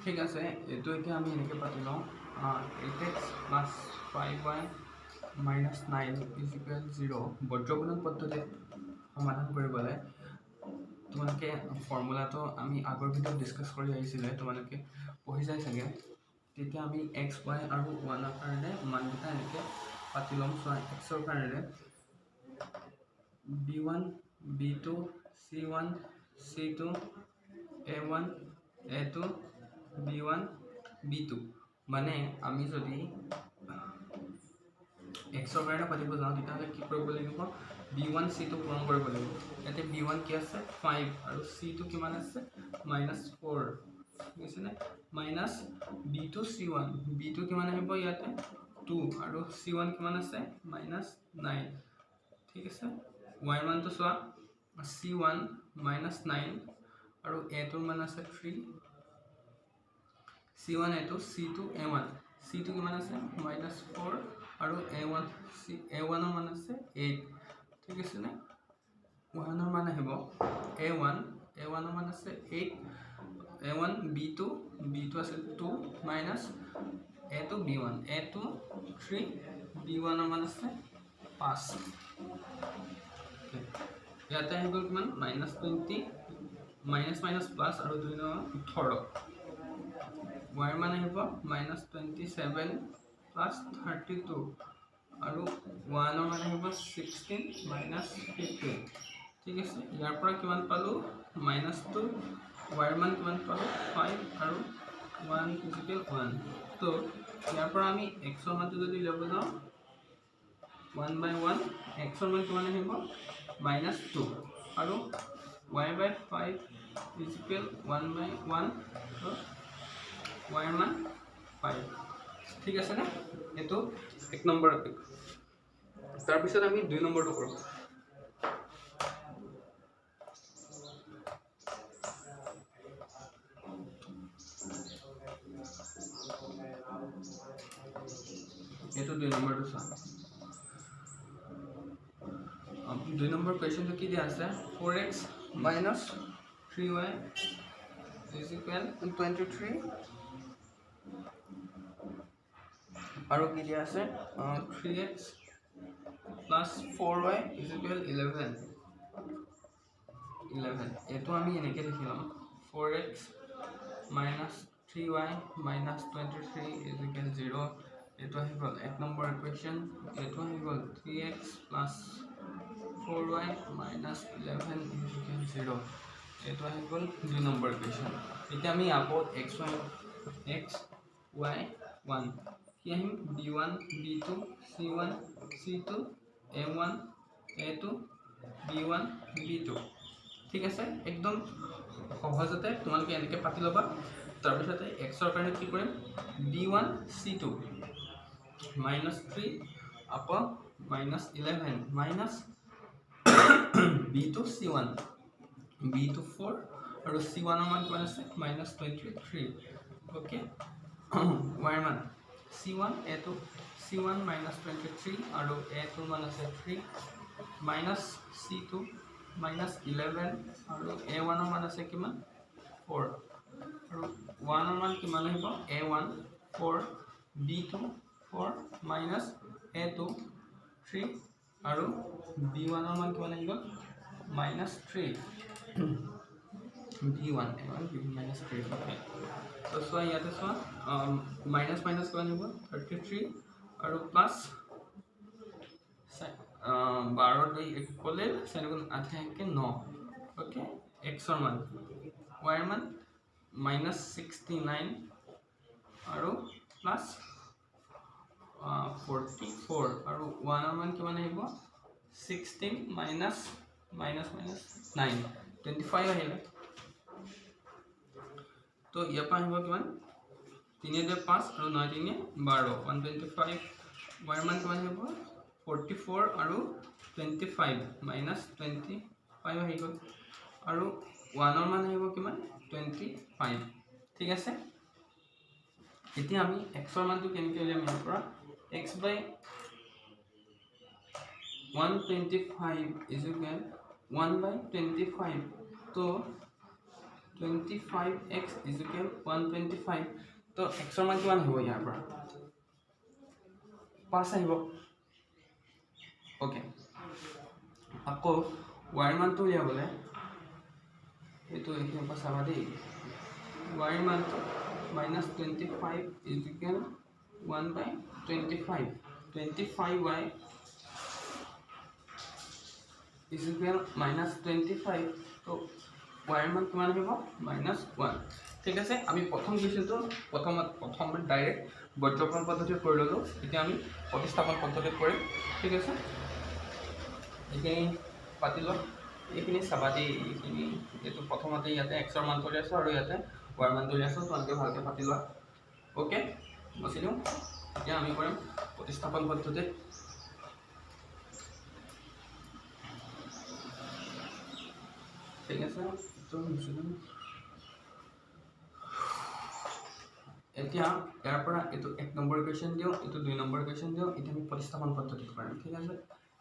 ঠিক আছে, এইটো এতিয়া আমি এনেকৈ পাতি লওঁ 8x plus 5y minus 9 is equal 0 বজ্ৰগুণন পদ্ধতিত সমাধান কৰিবলৈ তোমালোকে ফৰ্মুলাটো আমি আগৰ ভিডিঅ'ত ডিছকাছ কৰি আহিছিলে, তোমালোকে পঢ়ি যায় চাগে। তেতিয়া আমি x y আৰু 1ৰ কাৰণে মানকেইটা এনেকৈ পাতি ল'ম। চোৱা, xৰ কাৰণে b1 b2 c1 c2 a1 a2 b1 b2 মানে আমি যদি xৰ কাৰণে পাতিব যাওঁ তেতিয়াহ'লে কি কৰিব লাগিব, b1 c2 পূৰণ কৰিব লাগিব। ইয়াতে b1 কি আছে 5 আৰু c2 কিমান আছে -4, ঠিক আছেনে? মাইনাছ b2 c1 b2 কিমান আহিব ইয়াতে 2 আৰু c1 কিমান আছে -9, ঠিক আছে। y মানটো চোৱা c1 -9 আৰু a2ৰ মান আছে 3, c1 a2 c2 a1 c2 কিমান আছে -4 আৰু a1ৰ মান আছে 8, ঠিক আছে নে? 1ৰ মান আহিব a1ৰ মান আছে 8, a1 b2 আছে 2 মাইনাছ a2 b1 a2 3 b1ৰ মান আছে 5, ইয়াতে আহি গ'ল কিমান -20 মাইনাছ মাইনাছ প্লাছ আৰু 2 × 18, y মান আহিব -27 প্লাছ 32 আৰু 1ৰ মান আহিব 16 মাইনাছ 15, ঠিক আছে। ইয়াৰ পৰা কিমান পালোঁ -2, y মান কিমান পালোঁ 5 আৰু 1 = 1। তো ইয়াৰ পৰা আমি xৰ মানটো যদি ল'ব যাওঁ 1/1 xৰ মান কিমান আহিব -2 আৰু y/5 = 1/1, তো y মান 5, ঠিক আছে নে? এইটো 1 নম্বৰ। তাৰপিছত আমি 2 নম্বৰটো কৰোঁ। এইটো 2 নম্বৰটো চোৱা। 2 নম্বৰ কুৱেশ্যনটো কি দিয়া আছে 4x - 3y = 23 আৰু কি দিয়া আছে 3x + 4y = 11। এইটো আমি এনেকৈ লিখি ল'ম 4x - 3y - 23 = 0। এইটো আহি গ'ল 1 নম্বৰ ইকুৱেশ্যন। এইটো আহি গ'ল 3x + 4y - 11 = 0। এইটো আহি গ'ল 2 নম্বৰ ইকুৱেশ্যন। এতিয়া আমি আকৌ x y 1 কি আহিম b1 b2 c1 c2 a1 a2 b1 b2, ঠিক আছে। একদম সহজতে তোমালোকে এনেকৈ পাতি ল'বা। তাৰপিছতে xৰ কাৰণে কি কৰিম b1 c2 -3 আকৌ -11 মাইনাছ b2 c1 b2 4 আৰু c1ৰ মান কিমান আছে -23, অ'কে। y মান c1 a2 c1 -23 আৰু a2ৰ মান আছে 3 মাইনাছ c2 -11 আৰু a1ৰ মান আছে কিমান 4 আৰু 1ৰ মান কিমান আহিব a1 4 b2 4 মাইনাছ a2 3 আৰু b1ৰ মান কিমান আহি গ'ল -3 b1 -3, অ'কে। তো চোৱা ইয়াতে চোৱা মাইনাছ মাইনাছ কিমান আহিব 33 আৰু প্লাছ 12 ক'লে 9, অ'কে। xৰ মান yৰ মান -69 আৰু প্লাছ 44 আৰু 1ৰ মান কিমান আহিব 16 মাইনাছ 9 25 আহিলে। তো ইয়াৰ পৰা আহিব কিমান 3 × 5 আৰু 9 × 3 12 125। y মান কিমান আহিব 44 আৰু 25 মাইনাছ 25 আহি গ'ল আৰু 1ৰ মান আহিব কিমান 25, ঠিক আছে। এতিয়া আমি xৰ মানটো কেনেকৈ উলিয়াম ইয়াৰ পৰা x/125 = 1/25। তো 25x is equal 125 তো x ৰ মান কিমান হ'ব ইয়াৰ পৰা 5 আহিব ওকে আকৌ y ৰ মানটো উলিয়াবলে এটো এখিনি পৰা চাবা দেই y ৰ মানটো -25 is equal 1/25 25y is equal -25 তো y ৰ মান কিমান হ'ব -1 ঠিক আছে আমি প্ৰথম কুৱেশ্যনটো প্ৰথম ডাইৰেক্ট বজ্ৰকৰণ পদ্ধতিত কৰি ললো এতিয়া আমি প্ৰতিস্থাপন পদ্ধতিত কৰিম ঠিক আছে এইখিনি পাতি লওক এইখিনি চাবা দেই এইখিনি এটো প্ৰথমতে ইয়াতে x ৰ মান কৰি আছে আৰু ইয়াতে y ৰ মান কৰি আছে তোমালোকে ভালকৈ পাতি লোৱা ওকে বসিলো এতিয়া আমি কৰিম প্ৰতিস্থাপন পদ্ধতিত ঠিক আছে তো এতিয়া ইয়াৰ পৰা এটো 1 নম্বৰ ইকুৱেশ্যন দিও এটো 2 নম্বৰ ইকুৱেশ্যন দিও এটা আমি প্ৰতিস্থাপন পদ্ধতিত কৰিম ঠিক আছে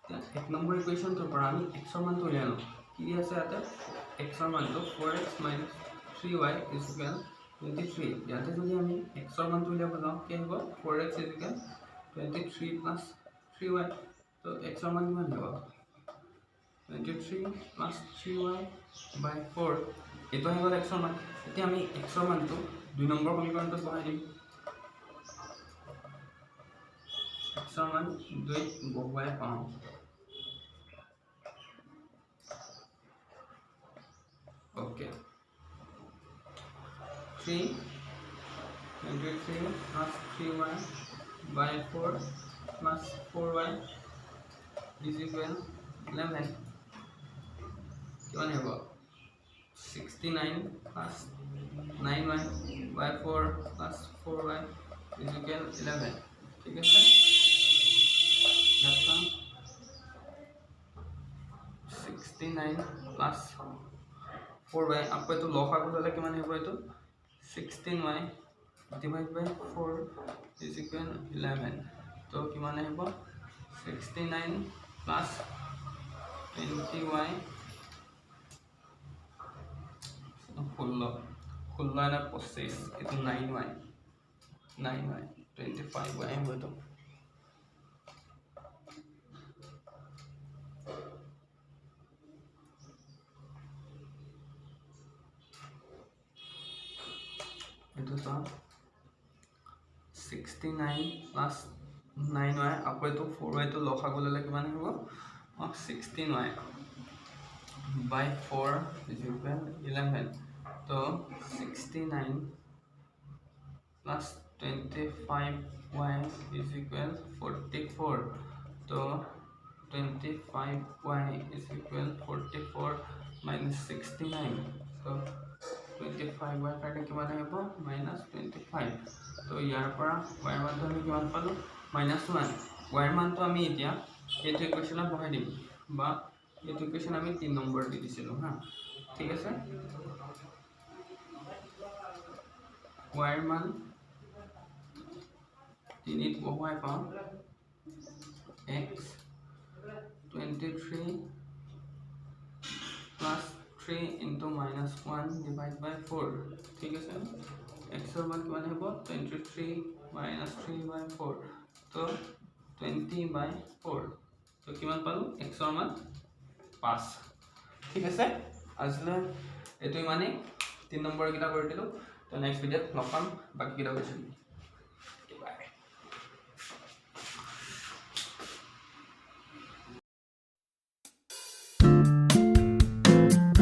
এতিয়া 1 নম্বৰ ইকুৱেশ্যনটোৰ পৰা আমি x ৰ মানটো উলিয়াই লওঁ কি আছে ইয়াতে x ৰ মানটো 4x - 3y = 23 ইয়াতে যদি আমি x ৰ মানটো উলিয়াব যাওঁ কি হ'ব 4x = 23 + 3y তো x ৰ মান কিমান হ'ব 23 + 3y / 4 এটো হৈ গ'ল x ৰ মান এতিয়া আমি x ৰ মানটো 2 নম্বৰ সমীকৰণটো বহাই দিম x ৰ মান 2 বহুৱাই পাওঁ okay 3 23 plus 3y by 4 plus 4y is equal 11 कितना होगा 69 plus 9y by 4 plus 4y is equal 11 ठीक है सर 69 plus 4y आपको तो लॉग आगो लले किमान हेबो एतो 16y divided by 4 is equal 11 तो किमान हेबो 69 plus 20y 16 ना 25 एतो 9y 25y हेबो तो itu sah 69 plus 9y apa itu 4y itu lokha golele kiman hobo 16y by 4 is equal 11 तो 69 plus 25y is equal 44 तो 25y is equal 44 minus 69 तो 25y কাটে কিমান হ'ব -25 তো ইয়াৰ পৰা y ৰ মানটো আমি কিমান পালো -1 y ৰ মানটো আমি এতিয়া এইটো ইকুৱেশ্যনত বহাই দিম বা এইটো ইকুৱেশ্যন আমি 3 নম্বৰ দি দিছিলো হা ঠিক আছে y ৰ মান 3 ত বহাই পাওঁ x 23 plus 3 into -1 divided by 4 ठीक है सर x ৰ মান কিমান হ'ব 23 minus 3 by 4 तो 20 by 4 तो কিমান পালো x ৰ মান 5 ঠিক আছে আজিলে এটো মানে 3 নম্বৰ কিটা কৰি দিলো তো নেক্সট ভিডিঅ'ত লগ পাম বাকি কিটা কুৱেশ্যন বাই